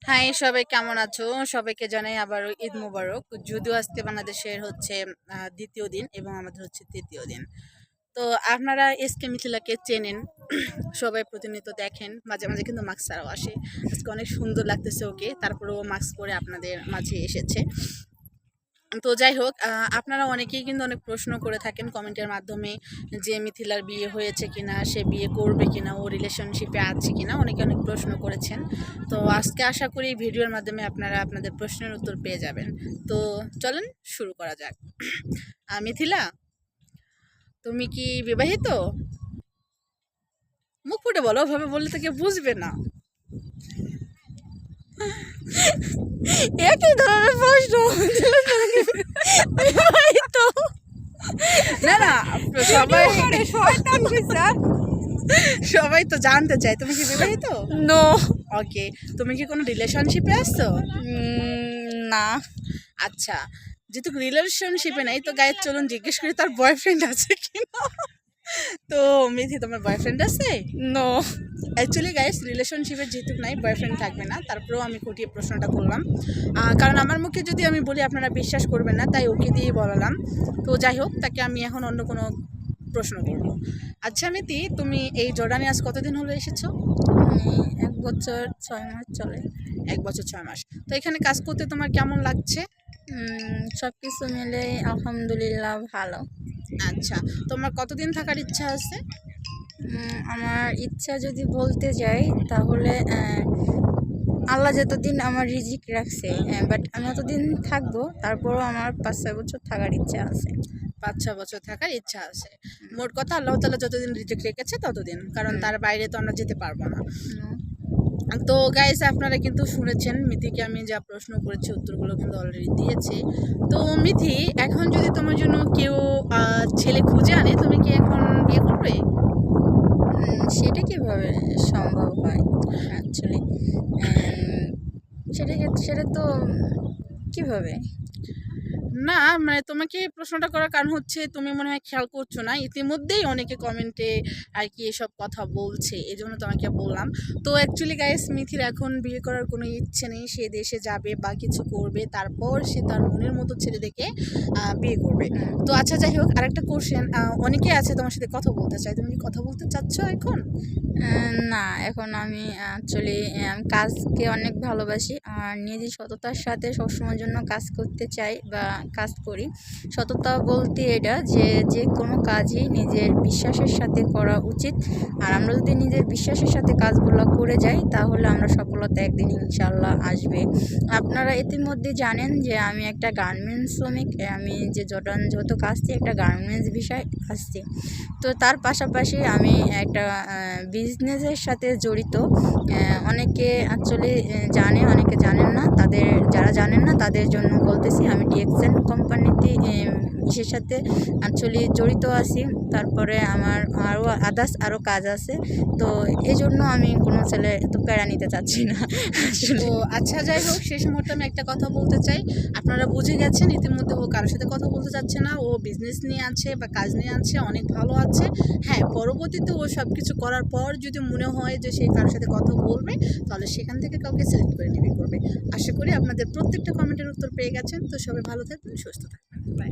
High, সবাই কেমন আছো? সবাইকে জানাই আবারও ঈদ মুবারক। যদিও আজকে বাংলাদেশের হচ্ছে দ্বিতীয় দিন এবং আমাদের হচ্ছে তৃতীয় দিন। তো আপনারা এসকে মিথিলাকে চেনেন, সবাই প্রতিনিয়ত দেখেন, মাঝে মাঝে কিন্তু মাস্ক ছাড়াও আসে। আজকে অনেক সুন্দর লাগতেছে ওকে, তারপরেও মাস্ক পরে আপনাদের মাঝে এসেছে। তো যাই হোক, আপনারা অনেকেই কিন্তু অনেক প্রশ্ন করে থাকেন কমেন্টের মাধ্যমে যে মিথিলার বিয়ে হয়েছে কিনা, সে বিয়ে করবে কিনা, ও রিলেশনশিপে আছে কিনা, অনেকে অনেক প্রশ্ন করেছেন। তো আজকে আশা করি এই ভিডিওর মাধ্যমে আপনারা আপনাদের প্রশ্নের উত্তর পেয়ে যাবেন। তো চলেন শুরু করা যাক। মিথিলা, তুমি কি বিবাহিত? মুখ ফুটে বলো, ওভাবে বললে তো কেউ বুঝবে না। একই ধরনের প্রশ্ন। বিবাহিত? না না, সবাই সবাই তো জানতে চায় তুমি কি বিবাহিত। নো। ওকে, তুমি কি কোনো রিলেশনশিপে আসছো? না। আচ্ছা, যেহেতু রিলেশনশিপে নাই তো গায়ে চলুন জিজ্ঞেস করি তার বয়ফ্রেন্ড আছে কিনা। তো মিথি, তোমার বয়ফ্রেন্ড আছে? নো। অ্যাকচুয়ালি গাইস, রিলেশনশিপের যেহেতু নাই, বয়ফ্রেন্ড থাকবে না, তারপরেও আমি খুঁটিয়ে প্রশ্নটা করলাম। কারণ আমার মুখে যদি আমি বলি আপনারা বিশ্বাস করবেন না, তাই ওকে দিয়েই বলালাম। তো যাই হোক, তাকে আমি এখন অন্য কোনো প্রশ্ন করব। আচ্ছা মিতি, তুমি এই জর্ডানে আজ কতদিন হলো এসেছো? 1 বছর 6 মাস চলে। 1 বছর 6 মাস। তো এখানে কাজ করতে তোমার কেমন লাগছে? সব কিছু মিলে আলহামদুলিল্লাহ ভালো। আচ্ছা, তোমার কতদিন থাকার ইচ্ছা আছে? আমার ইচ্ছা যদি বলতে যাই তাহলে আল্লাহ যতদিন আমার রিজিক রাখছে, বাট আমি অতদিন থাকবো, তারপরও আমার 5-6 বছর থাকার ইচ্ছা আছে। 5-6 বছর থাকার ইচ্ছা আছে। মোট কথা আল্লাহ তাআলা যতদিন রিজিক রেখেছে ততদিন, কারণ তার বাইরে তো আমরা যেতে পারবো না। তো গাইস, আপনারা কিন্তু শুনেছেন মিথিকে আমি যা প্রশ্ন করেছি উত্তরগুলো কিন্তু অলরেডি দিয়েছি। তো মিথি, এখন যদি তোমার জন্য কেউ ছেলে খুঁজে আনে, তুমি কি এখন বিয়ে করবে? সেটা কিভাবে সম্ভব হয় অ্যাকচুয়ালি? সেটা তো কিভাবে? না, মানে তোমাকে এই প্রশ্নটা করার কারণ হচ্ছে তুমি মনে হয় খেয়াল করছো না, ইতিমধ্যেই অনেকে কমেন্টে আর কি এসব কথা বলছে, এই জন্য তোমাকে বললাম। তো অ্যাকচুয়ালি গাইস, মিথির এখন বিয়ে করার কোনো ইচ্ছে নেই। সে দেশে যাবে বা কিছু করবে, তারপর সে তার মনের মতো ছেলে দেখে বিয়ে করবে। তো আচ্ছা, যাই হোক, আরেকটা কোশ্চেন, অনেকে আছে তোমার সাথে কথা বলতে চায়, তুমি কি কথা বলতে চাচ্ছ এখন? না, এখন আমি অ্যাকচুয়ালি কাজকে অনেক ভালোবাসি আর নিজের সততার সাথে সবসময়ের জন্য কাজ করতে চাই বা কাজ করি। সততা বলতে এটা যে কোনো কাজই নিজের বিশ্বাসের সাথে করা উচিত। আর আমরা যদি নিজের বিশ্বাসের সাথে কাজগুলো করে যাই তাহলে আমরা সফলতা একদিন ইনশাল্লাহ আসবে। আপনারা ইতিমধ্যে জানেন যে আমি একটা গার্মেন্টস শ্রমিক। আমি যে জর্ডান যেহেতু কাজটি একটা গার্মেন্টস বিষয় আসছি, তো তার পাশাপাশি আমি একটা বিজনেসের সাথে জড়িত। অনেকে অ্যাকচুয়ালি জানে, অনেকে জানেন না। যারা জানেন না তাদের জন্য বলতেছি, আমি ডিএক্সএন কোম্পানিতে ইসের সাথে অ্যাকচুয়ালি জড়িত আছি। তারপরে আমার আরও কাজ আছে। তো এই জন্য আমি কোনো ছেলে এত প্যারা নিতে চাচ্ছি না আসলে। তো আচ্ছা, যাই হোক, শেষ মুহূর্তে আমি একটা কথা বলতে চাই। আপনারা বুঝে গেছেন ইতিমধ্যে ও কারোর সাথে কথা বলতে চাচ্ছে না, ও বিজনেস নিয়ে আছে বা কাজ নিয়ে আছে, অনেক ভালো আছে। হ্যাঁ, পরবর্তীতে ও সব কিছু করার পর যদি মনে হয় যে সে কারোর সাথে কথা বলবে, তাহলে সেখান থেকে কাউকে সিলেক্ট করে নেবে করবে। আশা করি আপনাদের প্রত্যেকটা কমেন্টের উত্তর পেয়ে গেছেন। তো সবাই ভালো থাকবেন, সুস্থ থাকবেন, বাই।